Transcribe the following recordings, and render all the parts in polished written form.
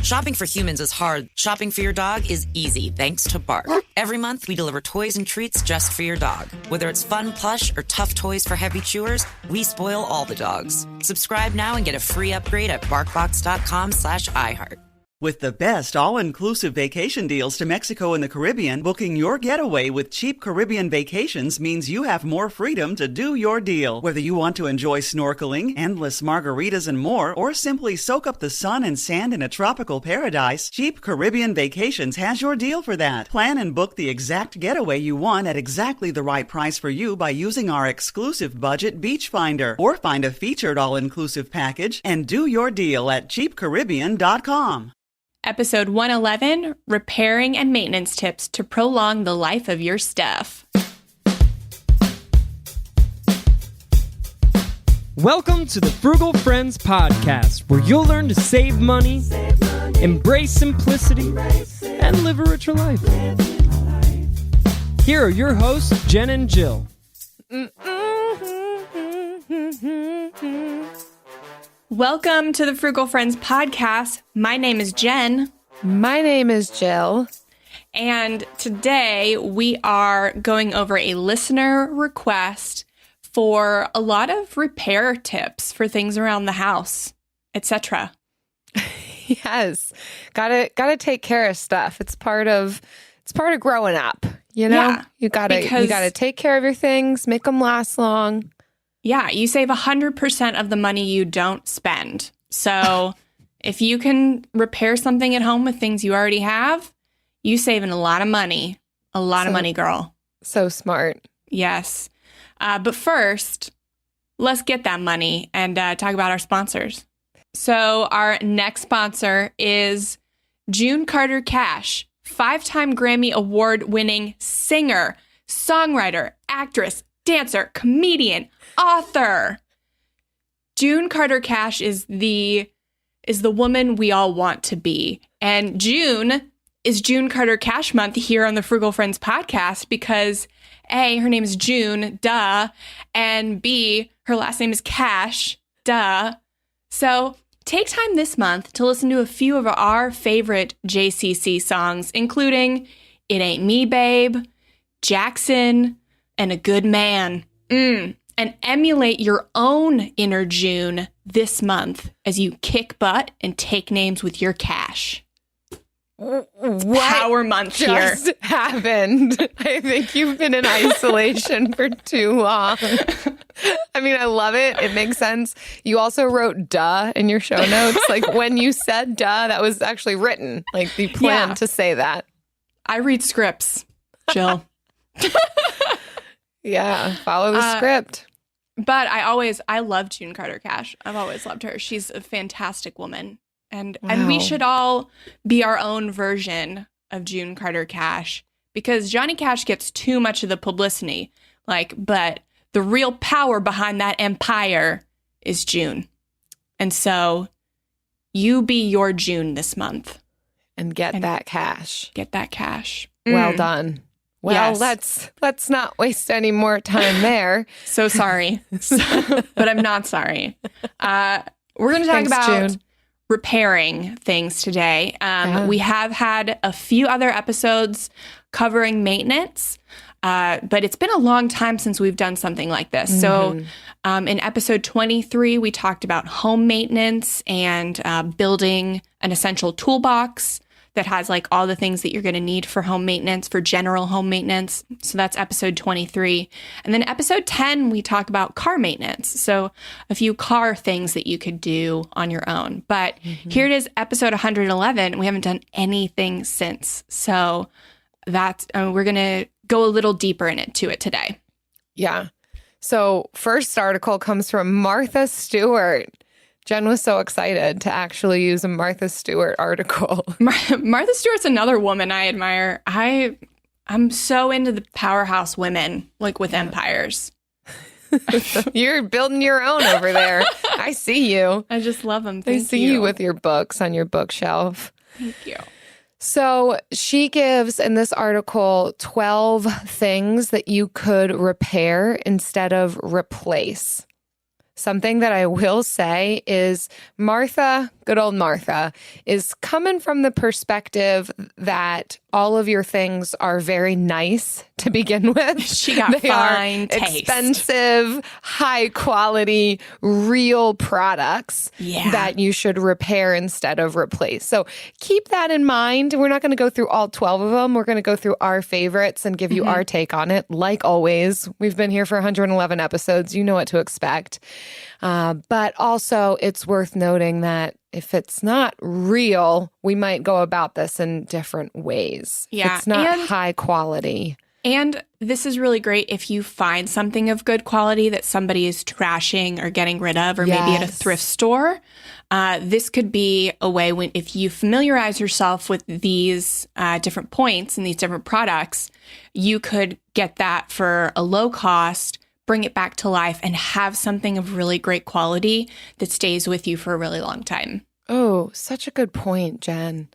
Shopping for humans is hard. Shopping for your dog is easy, thanks to Bark. Every month, we deliver toys and treats just for your dog. Whether it's fun plush or tough toys for heavy chewers, we spoil all the dogs. Subscribe now and get a free upgrade at barkbox.com/iHeart. With the best all-inclusive vacation deals to Mexico and the Caribbean, booking your getaway with Cheap Caribbean Vacations means you have more freedom to do your deal. Whether you want to enjoy snorkeling, endless margaritas and more, or simply soak up the sun and sand in a tropical paradise, Cheap Caribbean Vacations has your deal for that. Plan and book the exact getaway you want at exactly the right price for you by using our exclusive budget Beach Finder, or find a featured all-inclusive package and do your deal at cheapcaribbean.com. Episode 111, Repairing and Maintenance Tips to Prolong the Life of Your Stuff. Welcome to the Frugal Friends Podcast, where you'll learn to save money, embrace simplicity, and live a richer life. Here are your hosts, Jen and Jill. Welcome to the Frugal Friends Podcast. My name is Jen. My name is Jill. And today we are going over a listener request for a lot of repair tips for things around the house, etc. Yes. Gotta take care of stuff. It's part of growing up, you know? Yeah, you gotta take care of your things, make them last long. Yeah, you save 100% of the money you don't spend. So if you can repair something at home with things you already have, you saving a lot of money. A lot of money, girl. So smart. Yes. But first, let's get that money and talk about our sponsors. So our next sponsor is June Carter Cash, 5-time Grammy Award-winning singer, songwriter, actress, dancer, comedian, author. June Carter Cash is the woman we all want to be. And June is June Carter Cash month here on the Frugal Friends Podcast because A, her name is June, duh, and B, her last name is Cash, duh. So take time this month to listen to a few of our favorite JCC songs, including It Ain't Me, Babe, Jackson, and A Good Man. And emulate your own inner June this month as you kick butt and take names with your cash. What Power month just here happened? I think you've been in isolation for too long. I mean, I love it. It makes sense. You also wrote duh in your show notes. Like when you said duh, that was actually written. Like you planned to say that. I read scripts, Jill. Yeah, follow the script. But I love June Carter Cash. I've always loved her. She's a fantastic woman. And we should all be our own version of June Carter Cash because Johnny Cash gets too much of the publicity. But the real power behind that empire is June. And so you be your June this month. And get that cash. Get that cash. Well done. Well, yes. let's not waste any more time there. So sorry. But I'm not sorry. We're going to talk about June. Repairing things today. We have had a few other episodes covering maintenance, but it's been a long time since we've done something like this. Mm-hmm. So in episode 23, we talked about home maintenance and building an essential toolbox that has all the things that you're going to need for home maintenance, for general home maintenance. So that's episode 23. And then episode 10, we talk about car maintenance. So a few car things that you could do on your own. But here it is, episode 111. We haven't done anything since. So that's we're going to go a little deeper into it today. Yeah. So first article comes from Martha Stewart. Jen was so excited to actually use a Martha Stewart article. Martha Stewart's another woman I admire. I'm so into the powerhouse women, with empires. You're building your own over there. I see you. I just love them. I see you with your books on your bookshelf. Thank you. So she gives in this article 12 things that you could repair instead of replace. Something that I will say is Martha, good old Martha, is coming from the perspective that all of your things are very nice to begin with. She got they fine are taste. Expensive, high quality, real products that you should repair instead of replace. So keep that in mind. We're not going to go through all 12 of them. We're going to go through our favorites and give you our take on it. Like always, we've been here for 111 episodes. You know what to expect. But also, it's worth noting that if it's not real, we might go about this in different ways. Yeah. It's not high quality. And this is really great if you find something of good quality that somebody is trashing or getting rid of, or maybe at a thrift store. This could be a way when, if you familiarize yourself with these different points and these different products, you could get that for a low cost, bring it back to life, and have something of really great quality that stays with you for a really long time. Oh, such a good point, Jen.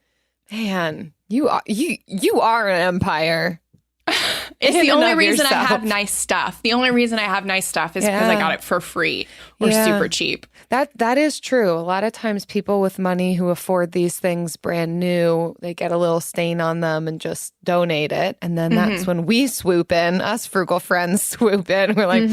Man, you are an empire. It's the only reason I have nice stuff. The only reason I have nice stuff is because I got it for free or super cheap. That is true. A lot of times people with money who afford these things brand new, they get a little stain on them and just donate it. And then that's when we swoop in, us frugal friends swoop in. We're like,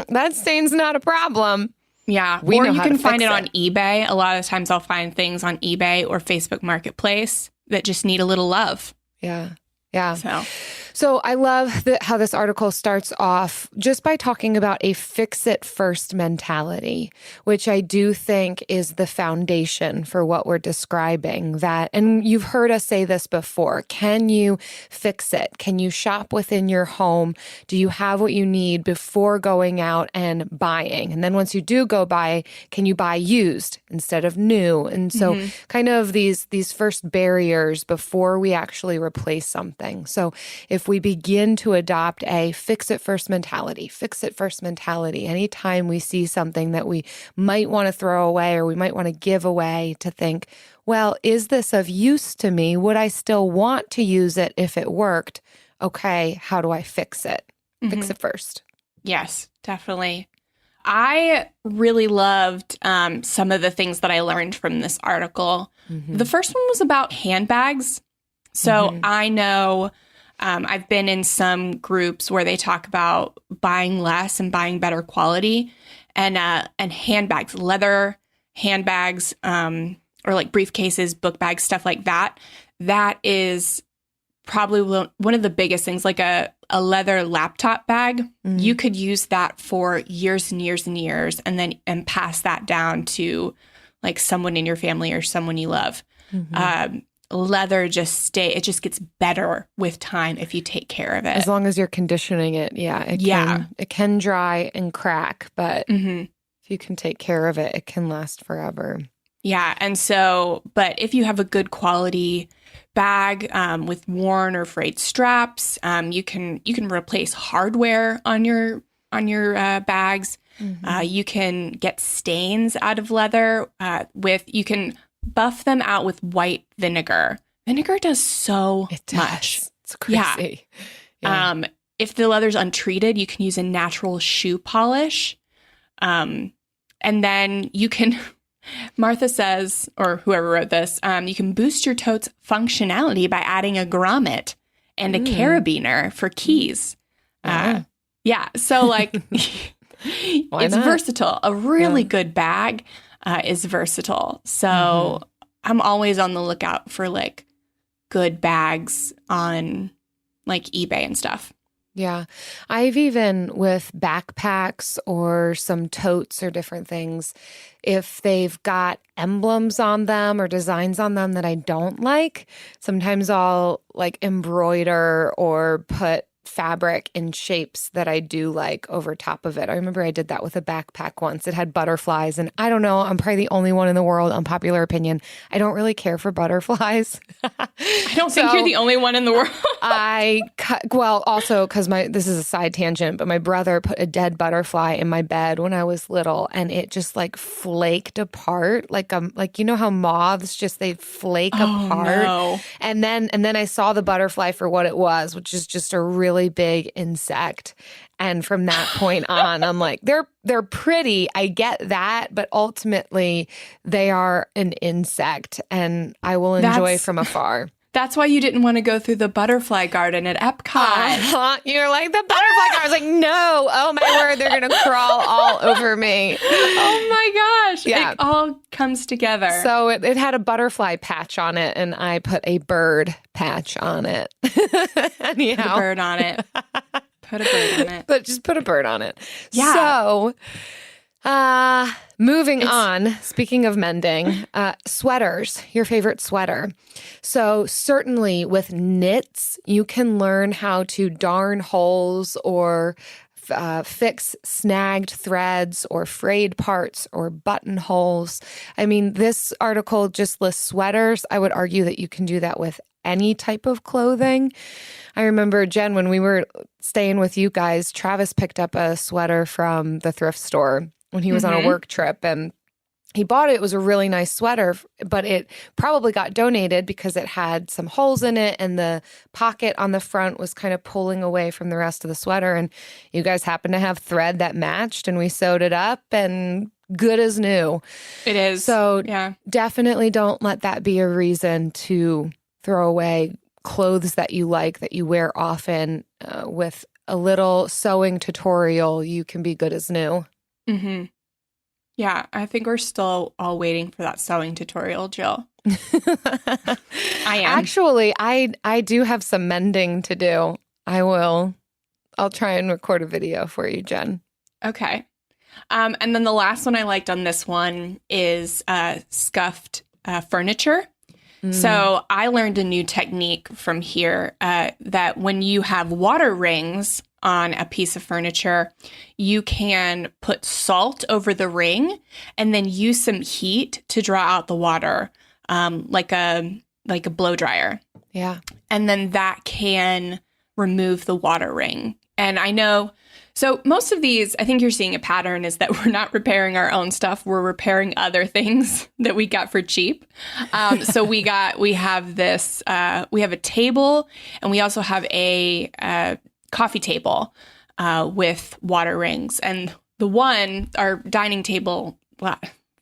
that stain's not a problem. Yeah. Or you can find it on eBay. A lot of times I'll find things on eBay or Facebook Marketplace that just need a little love. Yeah. Yeah. So I love how this article starts off just by talking about a fix-it-first mentality, which I do think is the foundation for what we're describing. That, and you've heard us say this before, can you fix it? Can you shop within your home? Do you have what you need before going out and buying? And then once you do go buy, can you buy used instead of new? And so kind of these first barriers before we actually replace something. So if we begin to adopt a fix-it-first mentality, anytime we see something that we might want to throw away or we might want to give away, to think, well, is this of use to me? Would I still want to use it if it worked? Okay, how do I fix it? Fix it first. Yes, definitely. I really loved some of the things that I learned from this article. The first one was about handbags. So I know I've been in some groups where they talk about buying less and buying better quality, and handbags, leather handbags, or like briefcases, book bags, stuff like that. That is probably one of the biggest things, like a leather laptop bag. You could use that for years and years and years, and pass that down to like someone in your family or someone you love. Leather it just gets better with time if you take care of it. As long as you're conditioning it, it can dry and crack, but if you can take care of it, it can last forever. Yeah, and so, but if you have a good quality bag with worn or frayed straps, you can replace hardware on your bags. You can get stains out of leather you can buff them out with white vinegar. Vinegar does so much. It's crazy. Yeah. If the leather's untreated, you can use a natural shoe polish. And then you can, Martha says, or whoever wrote this, you can boost your tote's functionality by adding a grommet and a carabiner for keys. So like, it's versatile. A really good bag is versatile. So I'm always on the lookout for like good bags on like eBay and stuff. Yeah. I've even with backpacks or some totes or different things, if they've got emblems on them or designs on them that I don't like, sometimes I'll like embroider or put fabric in shapes that I do like over top of it. I remember I did that with a backpack once. It had butterflies, and I don't know, I'm probably the only one in the world, unpopular opinion, I don't really care for butterflies. I don't think you're the only one in the world. Also because this is a side tangent, but my brother put a dead butterfly in my bed when I was little, and it just like flaked apart, like you know how moths they flake apart. No. And then I saw the butterfly for what it was, which is just a really really big insect. And from that point on, I'm like, they're pretty. I get that, but ultimately they are an insect and I will enjoy from afar. That's why you didn't want to go through the butterfly garden at Epcot. You're like, the butterfly garden. I was like, no. Oh, my word. They're going to crawl all over me. Oh, my gosh. Yeah. It all comes together. So it had a butterfly patch on it, and I put a bird patch on it. Anyhow. Put a bird on it. Put a bird on it. But just put a bird on it. Yeah. So, moving on, speaking of mending, sweaters, your favorite sweater. So certainly with knits, you can learn how to darn holes or fix snagged threads or frayed parts or buttonholes. I mean, this article just lists sweaters. I would argue that you can do that with any type of clothing. I remember, Jen, when we were staying with you guys, Travis picked up a sweater from the thrift store when he was on a work trip, and he bought it. It was a really nice sweater, but it probably got donated because it had some holes in it and the pocket on the front was kind of pulling away from the rest of the sweater. And you guys happened to have thread that matched, and we sewed it up and good as new. It is. So yeah, definitely don't let that be a reason to throw away clothes that you like, that you wear often. With a little sewing tutorial, you can be good as new. Mm-hmm. Yeah, I think we're still all waiting for that sewing tutorial, Jill. I am. Actually, I do have some mending to do. I'll try and record a video for you, Jen. Okay. And then the last one I liked on this one is scuffed furniture. So I learned a new technique from here that when you have water rings on a piece of furniture, you can put salt over the ring and then use some heat to draw out the water, like a blow dryer. Yeah. And then that can remove the water ring. And I know, so most of these, I think you're seeing a pattern, is that we're not repairing our own stuff. We're repairing other things that we got for cheap. So we have this, we have a table, and we also have a coffee table with water rings. And our dining table,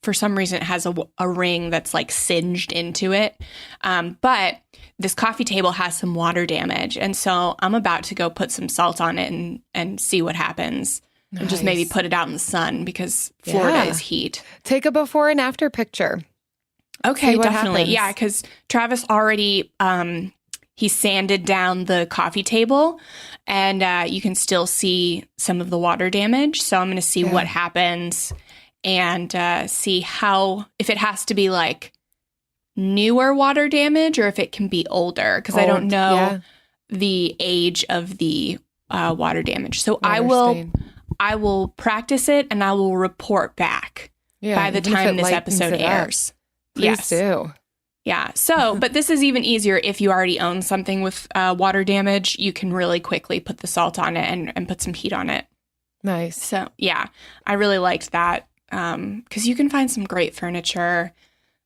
for some reason, it has a ring that's like singed into it. But this coffee table has some water damage. And so I'm about to go put some salt on it and see what happens. Nice. And just maybe put it out in the sun because Florida is heat. Take a before and after picture. Okay, definitely. Happens. Yeah, because Travis already, he sanded down the coffee table, and you can still see some of the water damage. So I'm going to see what happens and see if it has to be like newer water damage or if it can be older, because I don't know the age of the water damage. So I will practice it and I will report back by the time this episode airs. Please do. Yeah. So, but this is even easier if you already own something with water damage. You can really quickly put the salt on it and put some heat on it. Nice. So, yeah, I really liked that because you can find some great furniture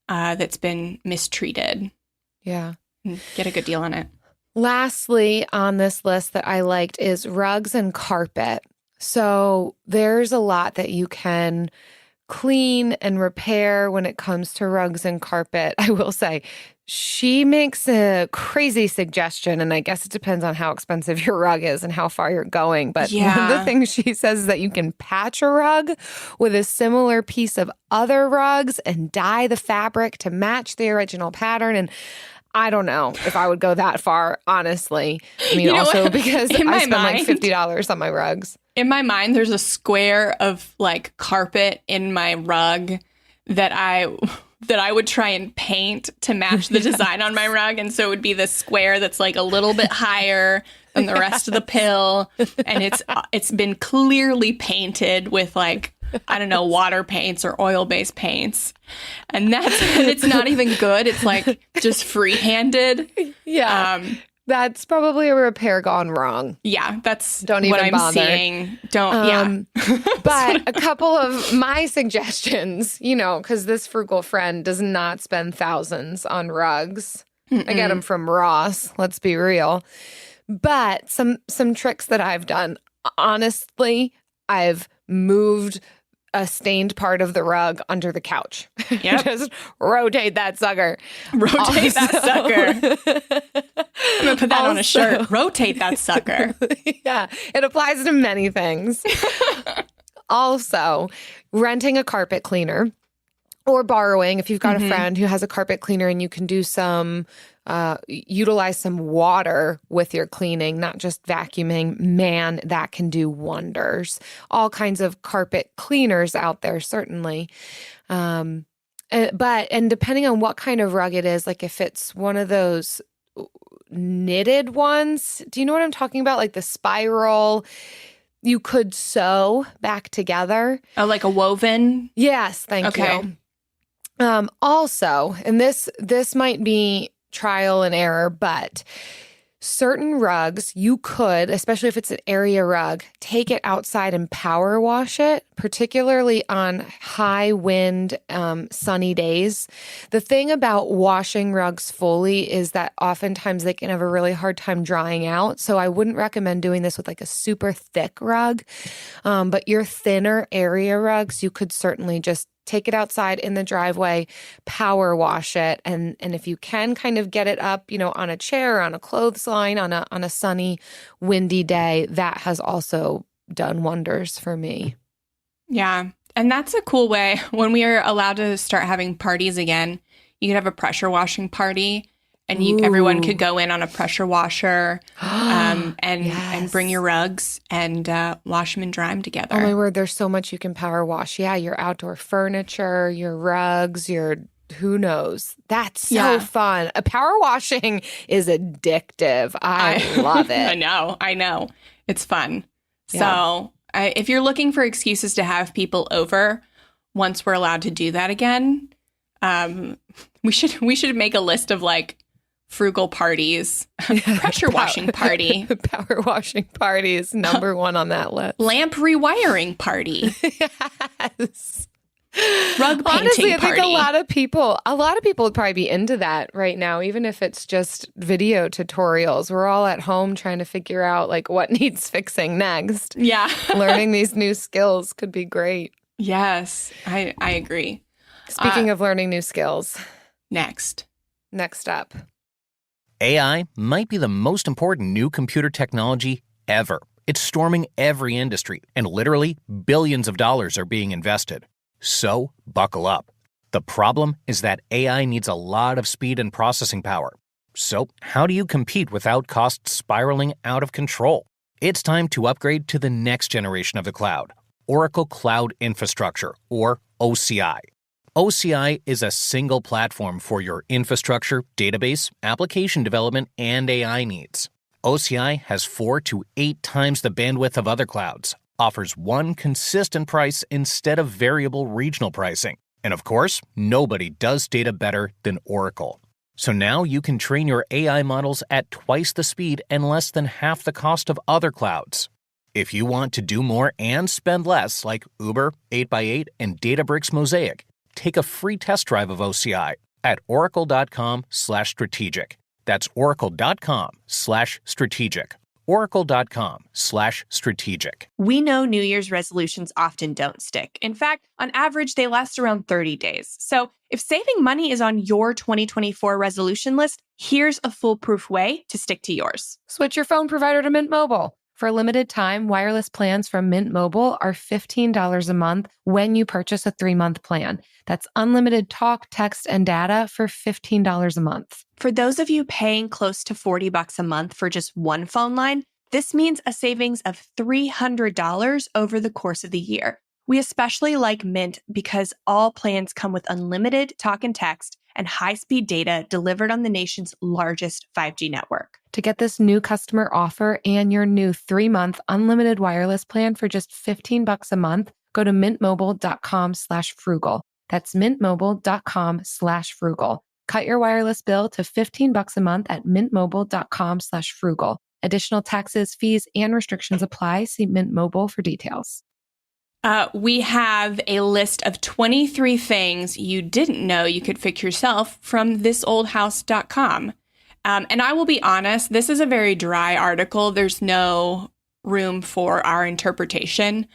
that's been mistreated. Yeah. And get a good deal on it. Lastly, on this list that I liked is rugs and carpet. So there's a lot that you can clean and repair when it comes to rugs and carpet. I will say, she makes a crazy suggestion, and I guess it depends on how expensive your rug is and how far you're going. But one of the things she says is that you can patch a rug with a similar piece of other rugs and dye the fabric to match the original pattern. And I don't know if I would go that far, honestly. I mean, also because I spend like $50 on my rugs. In my mind, there's a square of like carpet in my rug that I would try and paint to match the design on my rug. And so it would be the square that's like a little bit higher than the rest of the pill. And it's been clearly painted with like, I don't know, water paints or oil-based paints. And it's not even good. It's like just free-handed. Yeah. That's probably a repair gone wrong. Yeah, that's Don't even what I'm bother. seeing. Don't, But a couple of my suggestions, because this frugal friend does not spend thousands on rugs. I get them from Ross, let's be real. But some tricks that I've done. Honestly, I've moved a stained part of the rug under the couch. Yep. Just rotate that sucker. Rotate that sucker. I'm going to put that on a shirt. Rotate that sucker. Yeah, it applies to many things. Also, renting a carpet cleaner or borrowing, if you've got a friend who has a carpet cleaner and you can do utilize some water with your cleaning, not just vacuuming, man, that can do wonders. All kinds of carpet cleaners out there, certainly. And depending on what kind of rug it is, like if it's one of those knitted ones, do you know what I'm talking about? Like the spiral, you could sew back together. Oh, like a woven? Yes, thank you. Also, and this might be trial and error, but certain rugs you could, especially if it's an area rug, take it outside and power wash it, particularly on high wind, sunny days. The thing about washing rugs fully is that oftentimes they can have a really hard time drying out. So I wouldn't recommend doing this with like a super thick rug. But your thinner area rugs, you could certainly just take it outside in the driveway, power wash it. And if you can kind of get it up, on a chair, on a clothesline, on a sunny, windy day, that has also done wonders for me. Yeah. And that's a cool way. When we are allowed to start having parties again, you could have a pressure washing party and everyone could go in on a pressure washer and bring your rugs and wash them and dry them together. Oh my word, there's so much you can power wash. Yeah, your outdoor furniture, your rugs, who knows? That's so fun. Power washing is addictive. I love it. I know. It's fun. Yeah. So if you're looking for excuses to have people over once we're allowed to do that again, we should make a list of like frugal parties, pressure washing party. Power washing party is number one on that list. Lamp rewiring party. Yes. Rug painting Honestly, I party. think a lot of people would probably be into that right now, even if it's just video tutorials. We're all at home trying to figure out like what needs fixing next. Yeah. Learning these new skills could be great. Yes, I agree. Speaking of learning new skills. Next up. AI might be the most important new computer technology ever. It's storming every industry, and literally billions of dollars are being invested. So, buckle up. The problem is that AI needs a lot of speed and processing power. So, how do you compete without costs spiraling out of control? It's time to upgrade to the next generation of the cloud, Oracle Cloud Infrastructure, or OCI. OCI is a single platform for your infrastructure, database, application development, and AI needs. OCI has 4 to 8 times the bandwidth of other clouds, offers one consistent price instead of variable regional pricing. And of course, nobody does data better than Oracle. So now you can train your AI models at twice the speed and less than half the cost of other clouds. If you want to do more and spend less, like Uber, 8x8, and Databricks Mosaic, take a free test drive of OCI at oracle.com/strategic. That's oracle.com/strategic. oracle.com/strategic. We know New Year's resolutions often don't stick. In fact, on average, they last around 30 days. So if saving money is on your 2024 resolution list, here's a foolproof way to stick to yours. Switch your phone provider to Mint Mobile. For a limited time, wireless plans from Mint Mobile are $15 a month when you purchase a 3-month plan. That's unlimited talk, text, and data for $15 a month. For those of you paying close to $40 a month for just one phone line, this means a savings of $300 over the course of the year. We especially like Mint because all plans come with unlimited talk and text and high-speed data delivered on the nation's largest 5G network. To get this new customer offer and your new 3-month unlimited wireless plan for just $15 a month, go to mintmobile.com/frugal. That's mintmobile.com/frugal. Cut your wireless bill to $15 a month at mintmobile.com/frugal. Additional taxes, fees, and restrictions apply. See Mint Mobile for details. We have a list of 23 things you didn't know you could fix yourself from thisoldhouse.com. And I will be honest, this is a very dry article. There's no room for our interpretation.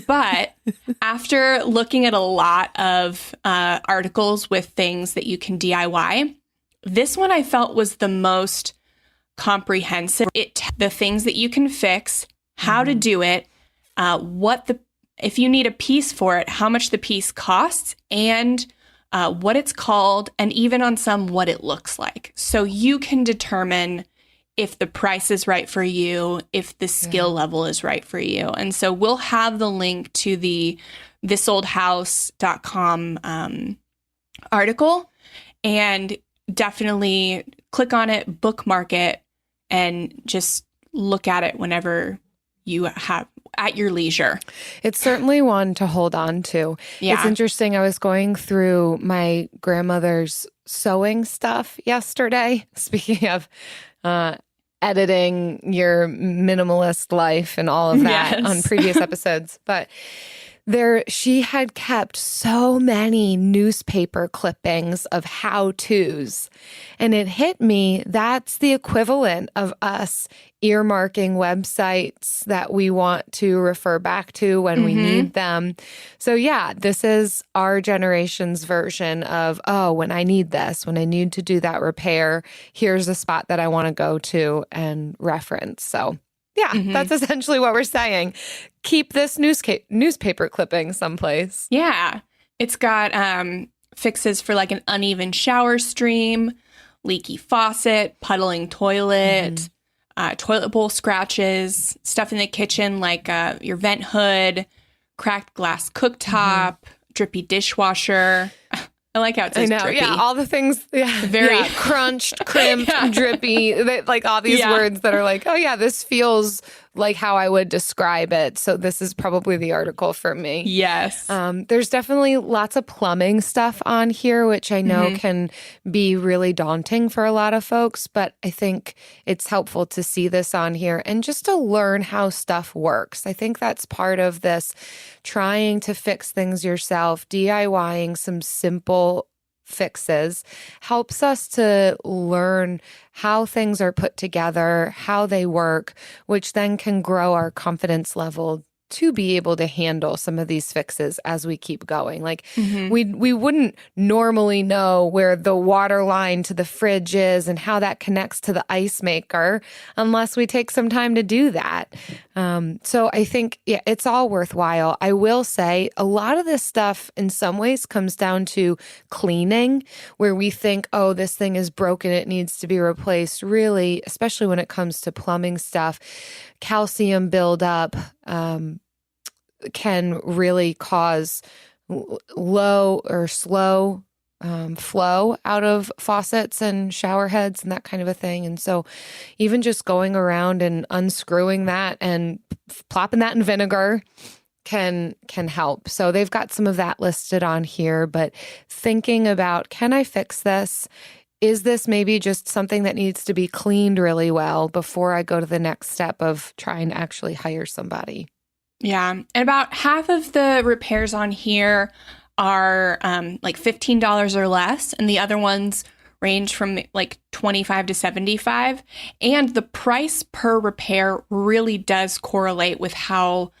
But after looking at a lot of articles with things that you can DIY, this one I felt was the most comprehensive. The things that you can fix, how to do it, if you need a piece for it, how much the piece costs, and what it's called, and even on some what it looks like. So you can determine if the price is right for you, if the skill level is right for you. And so we'll have the link to the thisoldhouse.com article, and definitely click on it, bookmark it, and just look at it whenever you have at your leisure. It's certainly one to hold on to. Yeah. It's interesting. I was going through my grandmother's sewing stuff yesterday. Speaking of editing your minimalist life and all of that on previous episodes. But she had kept so many newspaper clippings of how-tos. And it hit me, that's the equivalent of us earmarking websites that we want to refer back to when we need them. So yeah, this is our generation's version of, when I need this, when I need to do that repair, here's a spot that I want to go to and reference. So yeah, that's essentially what we're saying. Keep this newspaper clipping someplace. Yeah. It's got fixes for like an uneven shower stream, leaky faucet, puddling toilet, toilet bowl scratches, stuff in the kitchen like your vent hood, cracked glass cooktop, drippy dishwasher. I like how it says drippy. Yeah, all the things, very crunched, crimped, drippy, like all these words that are like, oh yeah, this feels like how I would describe it. So this is probably the article for me. Yes. There's definitely lots of plumbing stuff on here, which I know can be really daunting for a lot of folks, but I think it's helpful to see this on here and just to learn how stuff works. I think that's part of this trying to fix things yourself, DIYing some simple fixes helps us to learn how things are put together, how they work, which then can grow our confidence level to be able to handle some of these fixes as we keep going. Like we wouldn't normally know where the water line to the fridge is and how that connects to the ice maker unless we take some time to do that. So I think, it's all worthwhile. I will say a lot of this stuff in some ways comes down to cleaning, where we think, oh, this thing is broken, it needs to be replaced. Really, especially when it comes to plumbing stuff, calcium buildup can really cause low or slow flow out of faucets and shower heads and that kind of a thing. And so even just going around and unscrewing that and plopping that in vinegar can help. So they've got some of that listed on here, but thinking about, can I fix this? Is this maybe just something that needs to be cleaned really well before I go to the next step of trying to actually hire somebody? Yeah. And about half of the repairs on here are like $15 or less, and the other ones range from like $25 to $75. And the price per repair really does correlate with how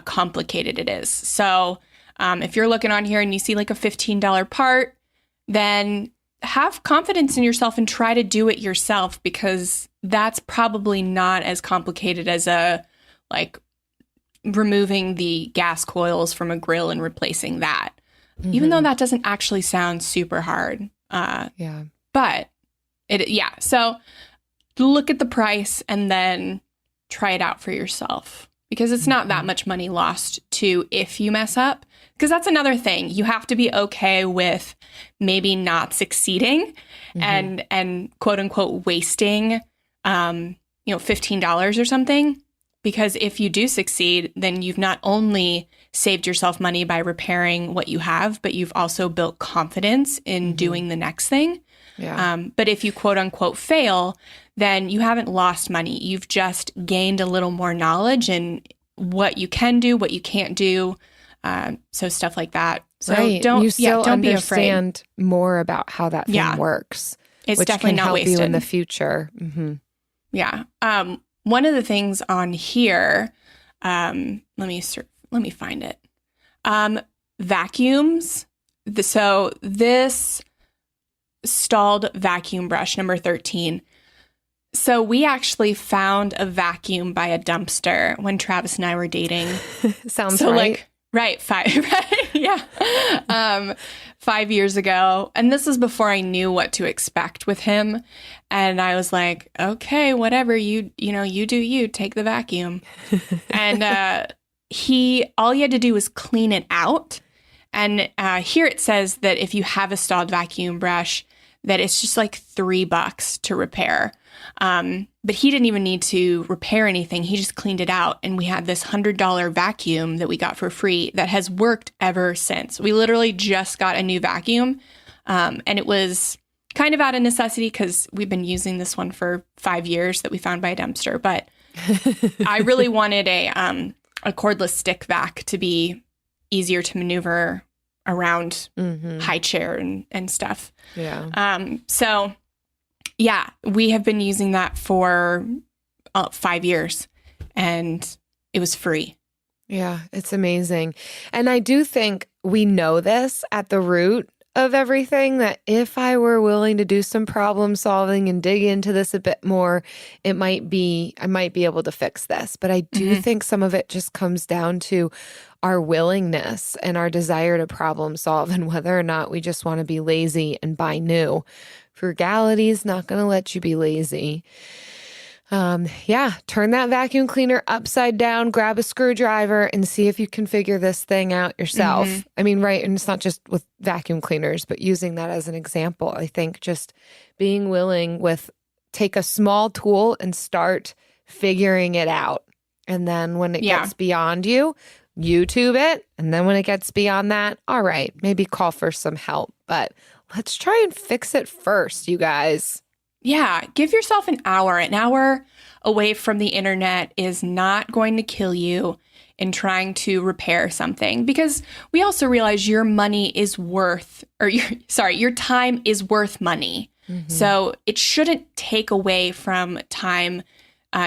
complicated it is. So if you're looking on here and you see like a $15 part, then have confidence in yourself and try to do it yourself, because that's probably not as complicated as removing the gas coils from a grill and replacing that, even though that doesn't actually sound super hard. But so look at the price and then try it out for yourself, because it's not that much money lost if you mess up. Because that's another thing. You have to be okay with maybe not succeeding and quote unquote wasting, $15 or something. Because if you do succeed, then you've not only saved yourself money by repairing what you have, but you've also built confidence in doing the next thing. Yeah. But if you quote unquote fail, then you haven't lost money. You've just gained a little more knowledge in what you can do, what you can't do. So stuff like that. So don't be afraid. Understand more about how that thing works. It's which definitely can not help wasted. you in the future. Mm-hmm. Yeah. One of the things on here, let me find it. Vacuums. So this stalled vacuum brush, number 13. So we actually found a vacuum by a dumpster when Travis and I were dating. Sounds so right. Right. 5 years ago. And this is before I knew what to expect with him. And I was like, okay, whatever, you do you, take the vacuum. And all he had to do was clean it out. And here it says that if you have a stalled vacuum brush, that it's just like $3 to repair. But he didn't even need to repair anything. He just cleaned it out. And we had this $100 vacuum that we got for free that has worked ever since. We literally just got a new vacuum. And it was kind of out of necessity because we've been using this one for 5 years that we found by a dumpster. But I really wanted a cordless stick vac to be easier to maneuver around high chair and stuff. Yeah. So yeah, we have been using that for 5 years, and it was free. Yeah, it's amazing. And I do think we know this at the root of everything, that if I were willing to do some problem solving and dig into this a bit more, I might be able to fix this. But I do think some of it just comes down to our willingness and our desire to problem solve, and whether or not we just want to be lazy and buy new. Frugality is not going to let you be lazy. Turn that vacuum cleaner upside down, grab a screwdriver, and see if you can figure this thing out yourself. I mean, right. And it's not just with vacuum cleaners, but using that as an example, I think just being willing take a small tool and start figuring it out. And then when it gets beyond you, YouTube it. And then when it gets beyond that, all right, maybe call for some help. But let's try and fix it first, you guys. Yeah, give yourself an hour. An hour away from the internet is not going to kill you in trying to repair something, because we also realize your time is worth money. So it shouldn't take away from time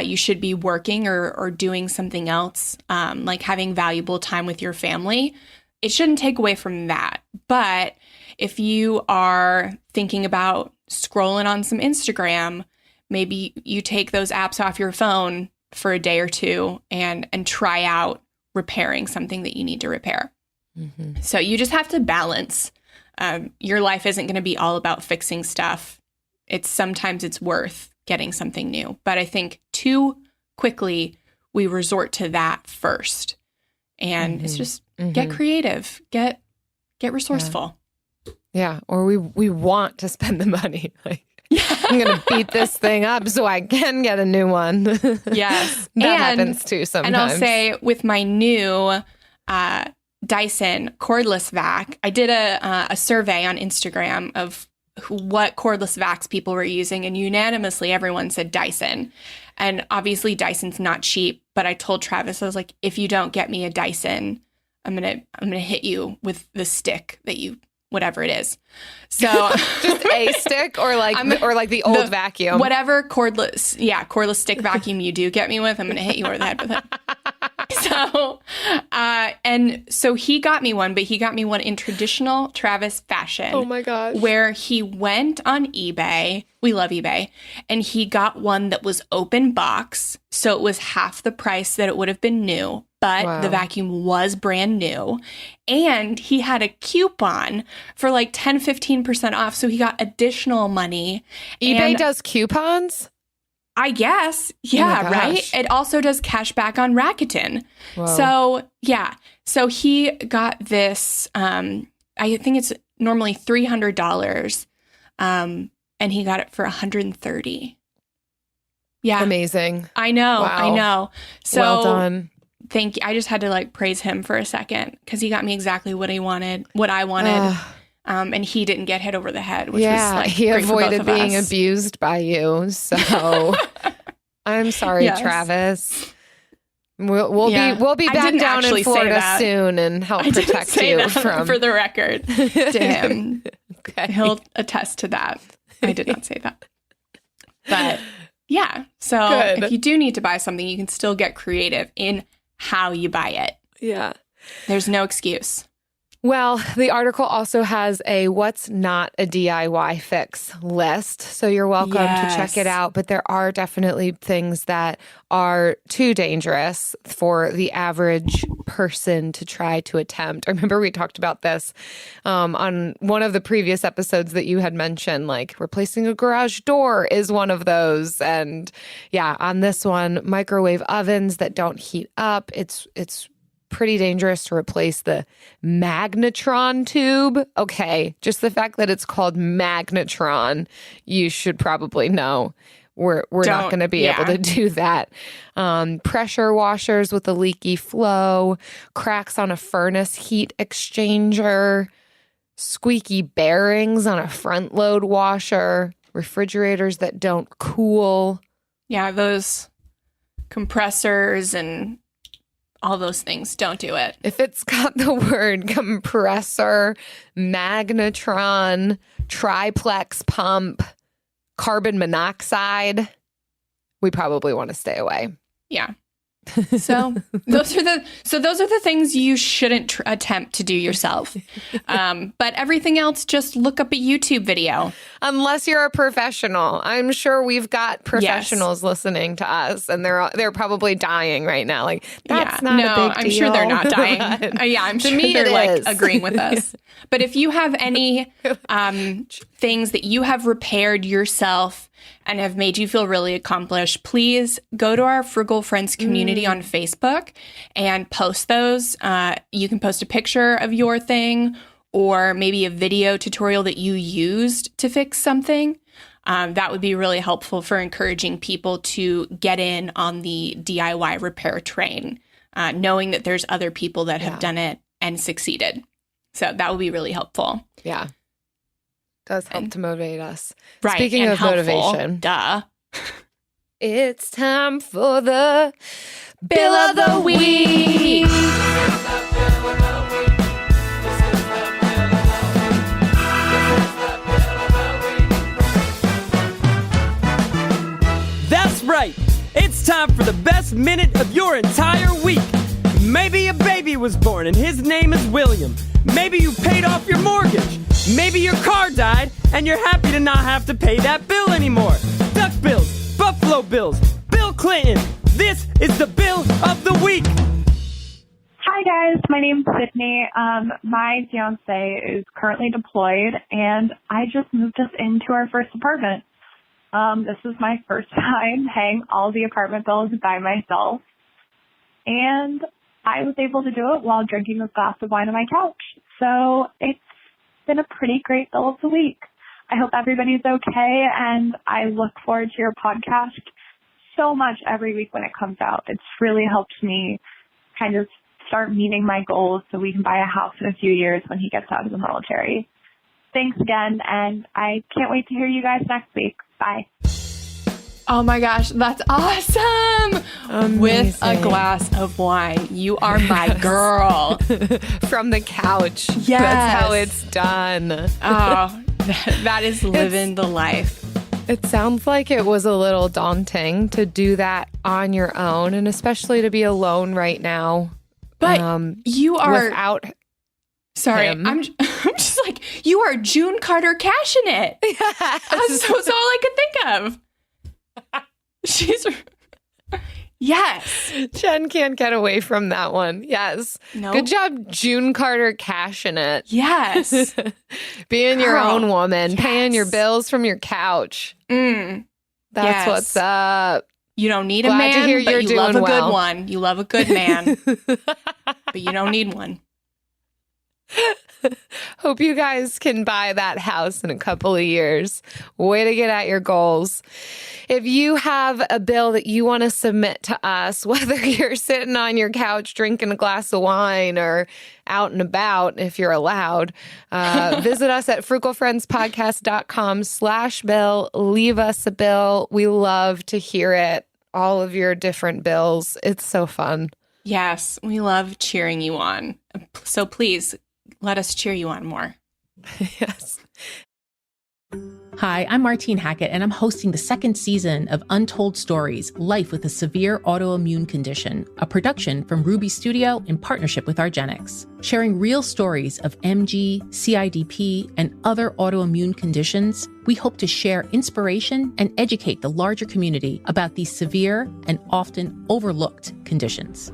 you should be working or doing something else, like having valuable time with your family. It shouldn't take away from that. But if you are thinking about scrolling on some Instagram, maybe you take those apps off your phone for a day or two and try out repairing something that you need to repair. So you just have to balance. Your life isn't going to be all about fixing stuff. Sometimes it's worth getting something new. But I think too quickly we resort to that first. And it's just get creative, get resourceful. Yeah, or we want to spend the money. Like, I'm going to beat this thing up so I can get a new one. Yes. That happens too sometimes. And I'll say with my new Dyson cordless vac, I did a survey on Instagram of what cordless vacs people were using, and unanimously everyone said Dyson. And obviously Dyson's not cheap, but I told Travis, I was like, if you don't get me a Dyson, I'm gonna hit you with the stick that you, whatever it is. So just a stick or like the old vacuum. Whatever cordless stick vacuum you do get me with, I'm gonna hit you over the head with it. So he got me one, but he got me one in traditional Travis fashion. Oh my gosh. Where he went on eBay, we love eBay, and he got one that was open box. So it was half the price that it would have been new, but the vacuum was brand new. And he had a coupon for like 10-15% off. So he got additional money. eBay does coupons? I guess. Yeah, right? It also does cash back on Rakuten. Whoa. So, yeah. So he got this, I think it's normally $300, and he got it for $130. Yeah. Amazing. I know. Wow. I know. So well done. Thank you. I just had to praise him for a second because he got me exactly what I wanted. And he didn't get hit over the head, which was he great avoided for both of being us. abused by you. So I'm sorry, Yes. Travis. We'll be back down in Florida soon and help protect you from. For the record, to him. Okay. He'll attest to that. I did not say that. But yeah, so Good. if you do need to buy something, you can still get creative in how you buy it. Yeah. There's no excuse. Well, the article also has a what's not a DIY fix list. So you're welcome to check it out. But there are definitely things that are too dangerous for the average person to try to attempt. I remember we talked about this on one of the previous episodes that you had mentioned, like replacing a garage door is one of those. And yeah, on this one, microwave ovens that don't heat up. It's pretty dangerous to replace the magnetron tube. Okay, just the fact that it's called magnetron, you should probably know we're not going to be able to do that. Pressure washers with a leaky flow, cracks on a furnace heat exchanger, squeaky bearings on a front load washer, refrigerators that don't cool. Yeah, those compressors and all those things, don't do it. If it's got the word compressor, magnetron, triplex pump, carbon monoxide, we probably want to stay away. Yeah. So those are the things you shouldn't attempt to do yourself. But everything else, just look up a YouTube video. Unless you're a professional. I'm sure we've got professionals listening to us, and they're probably dying right now. Like, that's not a big deal. I'm sure they're not dying. I'm sure they're like agreeing with us. But if you have any things that you have repaired yourself and have made you feel really accomplished, please go to our Frugal Friends community on Facebook and post those. You can post a picture of your thing or maybe a video tutorial that you used to fix something. That would be really helpful for encouraging people to get in on the DIY repair train, knowing that there's other people that have done it and succeeded. So that would be really helpful. Yeah. Does help to motivate us. Right. Speaking of motivation. Duh. It's time for the Bill of the Week. That's right. It's time for the best minute of your entire week. Maybe a baby was born and his name is William. Maybe you paid off your mortgage. Maybe your car died and you're happy to not have to pay that bill anymore. Duck bills, Buffalo Bills, Bill Clinton. This is the Bill of the Week. Hi guys, my name's Sydney. My fiance is currently deployed and I just moved us into our first apartment. This is my first time paying all the apartment bills by myself. And I was able to do it while drinking a glass of wine on my couch. So it's been a pretty great Bill of the Week. I hope everybody's okay, and I look forward to your podcast so much every week when it comes out. It's really helped me kind of start meeting my goals so we can buy a house in a few years when he gets out of the military. Thanks again, and I can't wait to hear you guys next week. Bye. Oh my gosh, that's awesome. Amazing. With a glass of wine. You are my girl. From the couch. Yes. That's how it's done. Oh, that is living the life. It sounds like it was a little daunting to do that on your own, and especially to be alone right now. But you are... Without Sorry, him. I'm just like, you are June Carter cashing it. Yes. That's all I could think of. She's... Yes. Jen can't get away from that one. Yes. Nope. Good job, June Carter, cashing it. Yes. Being your own woman, Yes. paying your bills from your couch. That's Yes. what's up. You don't need Glad a man, to hear but you're you love a doing good well. one. You love a good man, but you don't need one. Hope you guys can buy that house in a couple of years. Way to get at your goals. If you have a bill that you want to submit to us, whether you're sitting on your couch drinking a glass of wine or out and about, if you're allowed, visit us at frugalfriendspodcast.com/bill. Leave us a bill. We love to hear it. All of your different bills. It's so fun. Yes, we love cheering you on. So please let us cheer you on more. Yes. Hi, I'm Martine Hackett, and I'm hosting the second season of Untold Stories, Life with a Severe Autoimmune Condition, a production from Ruby Studio in partnership with Argenix, sharing real stories of MG, CIDP, and other autoimmune conditions. We hope to share inspiration and educate the larger community about these severe and often overlooked conditions.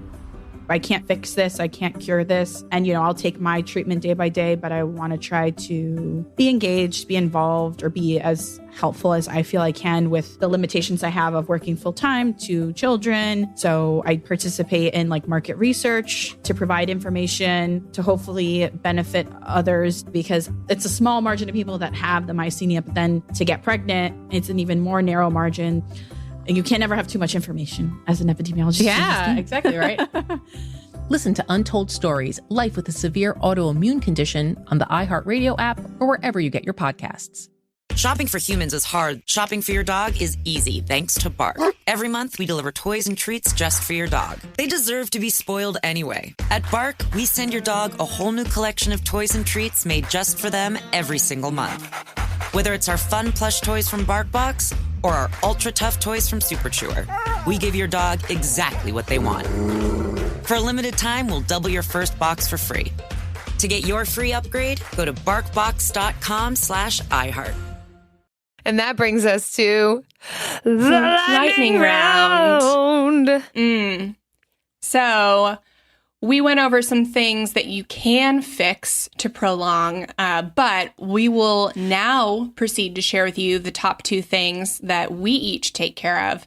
I can't fix this. I can't cure this. And, I'll take my treatment day by day, but I want to try to be engaged, be involved, or be as helpful as I feel I can with the limitations I have of working full time to children. So I participate in market research to provide information to hopefully benefit others, because it's a small margin of people that have the myasthenia, but then to get pregnant, it's an even more narrow margin. You can't ever have too much information as an epidemiologist. Yeah, exactly right. Listen to Untold Stories, Life with a Severe Autoimmune Condition on the iHeartRadio app or wherever you get your podcasts. Shopping for humans is hard. Shopping for your dog is easy thanks to Bark. Every month, we deliver toys and treats just for your dog. They deserve to be spoiled anyway. At Bark, we send your dog a whole new collection of toys and treats made just for them every single month. Whether it's our fun plush toys from BarkBox or our ultra tough toys from Super Chewer, we give your dog exactly what they want. For a limited time, we'll double your first box for free. To get your free upgrade, go to barkbox.com/iHeart. And that brings us to the lightning round. So we went over some things that you can fix to prolong, but we will now proceed to share with you the top 2 things that we each take care of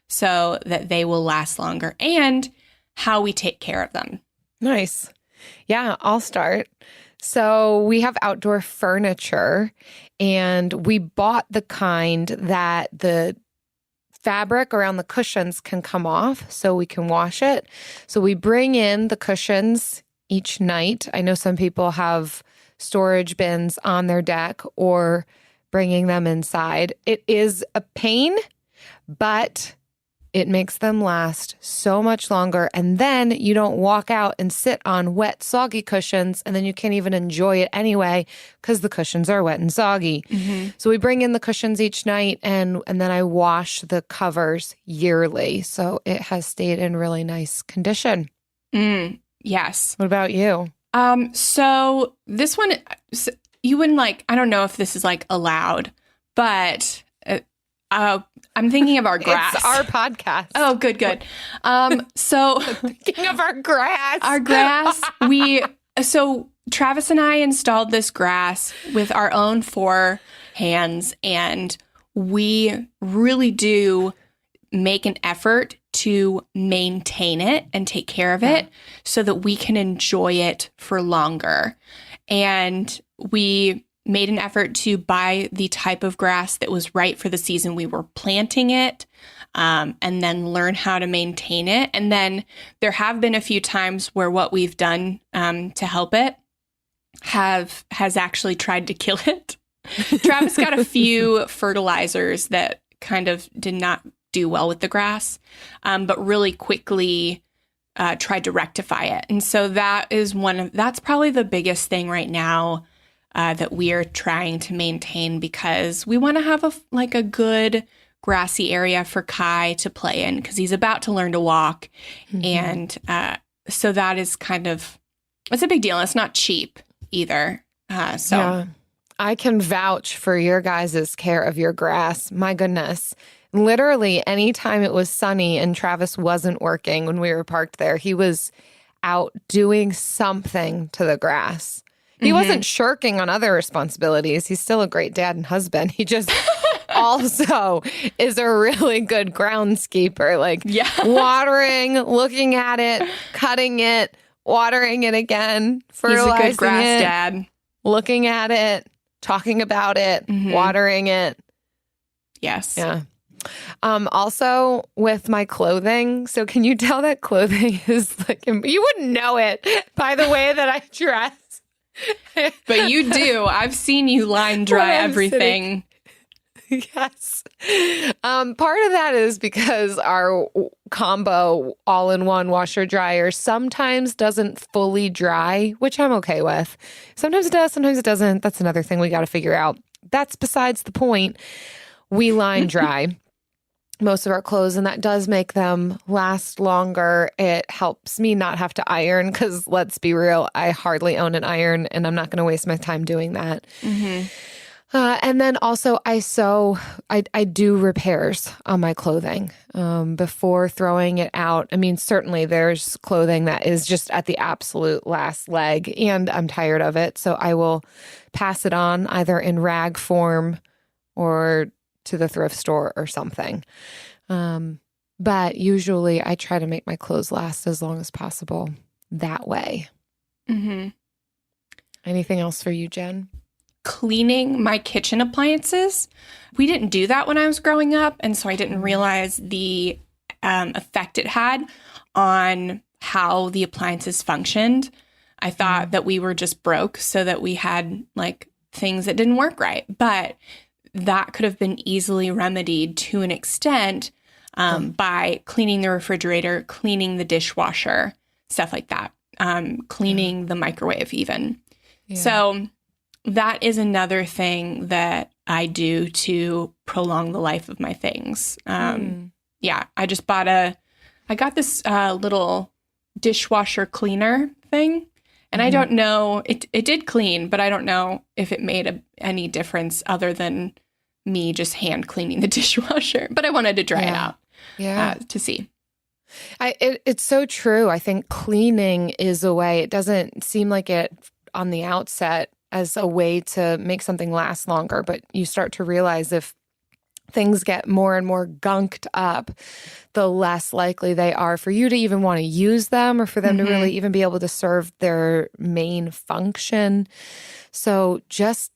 so that they will last longer and how we take care of them. Nice. Yeah, I'll start. So we have outdoor furniture, and we bought the kind that the fabric around the cushions can come off so we can wash it. So we bring in the cushions each night. I know some people have storage bins on their deck or bringing them inside. It is a pain, but it makes them last so much longer. And then you don't walk out and sit on wet, soggy cushions, and then you can't even enjoy it anyway because the cushions are wet and soggy. Mm-hmm. So we bring in the cushions each night, and then I wash the covers yearly. So it has stayed in really nice condition. Yes. What about you? So this one, you wouldn't I don't know if this is allowed, but I'm thinking of our grass. It's our podcast. Oh, good. So thinking of our grass. Our grass. So Travis and I installed this grass with our own 4 hands, and we really do make an effort to maintain it and take care of it so that we can enjoy it for longer. And we made an effort to buy the type of grass that was right for the season we were planting it, and then learn how to maintain it. And then there have been a few times where what we've done to help it has actually tried to kill it. Travis got a few fertilizers that kind of did not do well with the grass, but really quickly tried to rectify it. And so that's probably the biggest thing right now that we are trying to maintain, because we want to have a good grassy area for Kai to play in, because he's about to learn to walk. Mm-hmm. And so that is it's a big deal. It's not cheap either. Yeah. I can vouch for your guys' care of your grass. My goodness. Literally, anytime it was sunny and Travis wasn't working when we were parked there, he was out doing something to the grass. He wasn't shirking on other responsibilities. He's still a great dad and husband. He just also is a really good groundskeeper. Watering, looking at it, cutting it, watering it again, fertilizing He's a good grass it, dad. Looking at it, talking about it, watering it. Yes. Yeah. Also with my clothing. So can you tell that clothing is you wouldn't know it by the way that I dress. But you do. I've seen you line dry everything. Yes. Part of that is because our combo all-in-one washer dryer sometimes doesn't fully dry, which I'm okay with. Sometimes it does, sometimes it doesn't. That's another thing we got to figure out. that's besides the point. We line dry most of our clothes, and that does make them last longer. It helps me not have to iron because, let's be real, I hardly own an iron, and I'm not going to waste my time doing that. Mm-hmm. And then also I do repairs on my clothing before throwing it out. I mean, certainly there's clothing that is just at the absolute last leg and I'm tired of it. So I will pass it on either in rag form or to the thrift store or something. But usually I try to make my clothes last as long as possible that way. Mm-hmm. Anything else for you, Jen? Cleaning my kitchen appliances. We didn't do that when I was growing up, and so I didn't realize the effect it had on how the appliances functioned. I thought that we were just broke so that we had like things that didn't work right, but that could have been easily remedied to an extent by cleaning the refrigerator, cleaning the dishwasher, stuff like that, cleaning the microwave even. Yeah. So that is another thing that I do to prolong the life of my things. Yeah, I just I got this little dishwasher cleaner thing, and I don't know, it did clean, but I don't know if it made any difference other than me just hand cleaning the dishwasher. But I wanted to try it out to see. It's so true. I think cleaning is a way. It doesn't seem like it on the outset as a way to make something last longer, but you start to realize if things get more and more gunked up, the less likely they are for you to even want to use them or for them to really even be able to serve their main function. So just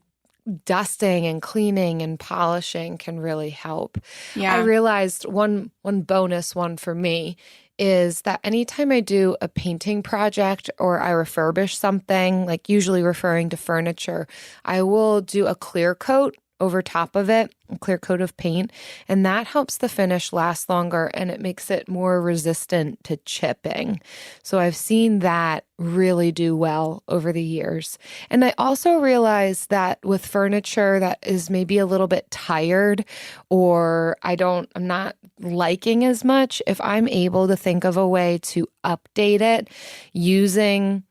dusting and cleaning and polishing can really help. Yeah. I realized one bonus one for me is that anytime I do a painting project or I refurbish something, like usually referring to furniture, I will do a clear coat over top of it, a clear coat of paint, and that helps the finish last longer and it makes it more resistant to chipping. So I've seen that really do well over the years. And I also realized that with furniture that is maybe a little bit tired or I'm not liking as much, if I'm able to think of a way to update it using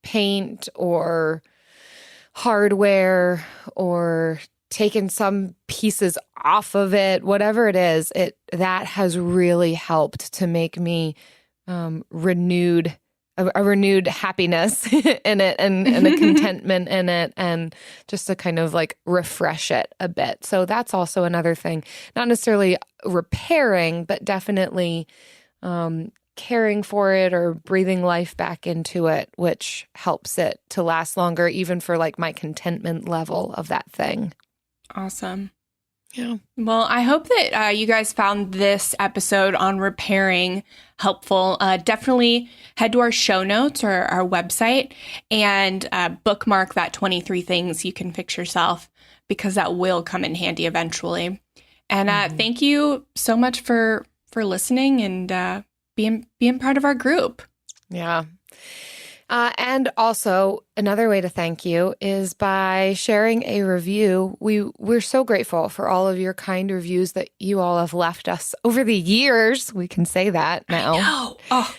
paint or hardware or taken some pieces off of it, whatever it is, that has really helped to make me a renewed happiness in it and a contentment in it, and just to kind of like refresh it a bit. So that's also another thing, not necessarily repairing, but definitely caring for it or breathing life back into it, which helps it to last longer, even for like my contentment level of that thing. Awesome. Yeah. Well, I hope that you guys found this episode on repairing helpful. Definitely head to our show notes or our website and bookmark that 23 things you can fix yourself, because that will come in handy eventually. And thank you so much for listening and being part of our group. Yeah. And also, another way to thank you is by sharing a review. We're so grateful for all of your kind reviews that you all have left us over the years. We can say that now. I know. Oh.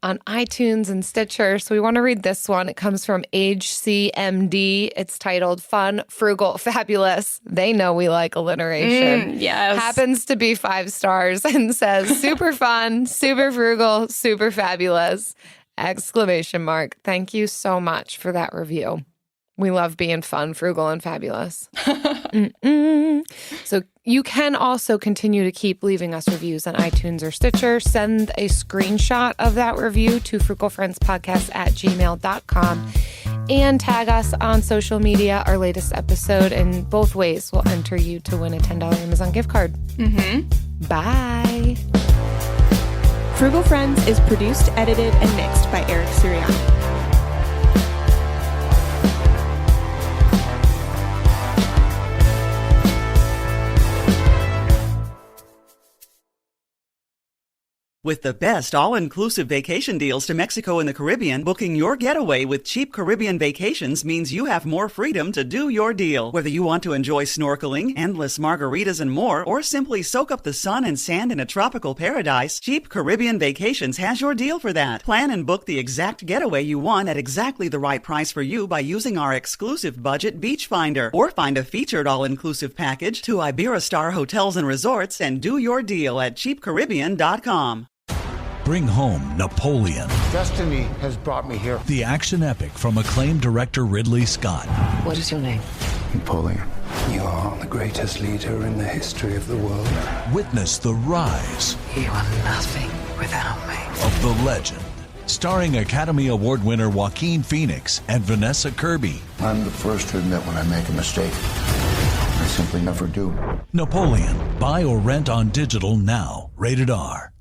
On iTunes and Stitcher. So we want to read this one. It comes from HCMD. It's titled Fun, Frugal, Fabulous. They know we like alliteration. Yes. Happens to be 5 stars and says super fun, super frugal, super fabulous. ! Thank you so much for that review. We love being fun, frugal, and fabulous. So you can also continue to keep leaving us reviews on iTunes or Stitcher. Send a screenshot of that review to frugalfriendspodcast@gmail.com and tag us on social media, our latest episode, and both ways will enter you to win a $10 Amazon gift card. Bye. Frugal Friends is produced, edited, and mixed by Eric Sirianni. With the best all-inclusive vacation deals to Mexico and the Caribbean, booking your getaway with cheap Caribbean vacations means you have more freedom to do your deal. Whether you want to enjoy snorkeling, endless margaritas and more, or simply soak up the sun and sand in a tropical paradise, Cheap Caribbean Vacations has your deal for that. Plan and book the exact getaway you want at exactly the right price for you by using our exclusive budget Beach Finder, or find a featured all-inclusive package to Iberostar Hotels and Resorts and do your deal at cheapcaribbean.com. Bring home Napoleon. Destiny has brought me here. The action epic from acclaimed director Ridley Scott. What is your name? Napoleon. You are the greatest leader in the history of the world. Witness the rise. You are nothing without me. Of the legend. Starring Academy Award winner Joaquin Phoenix and Vanessa Kirby. I'm the first to admit when I make a mistake. I simply never do. Napoleon. Buy or rent on digital now. Rated R.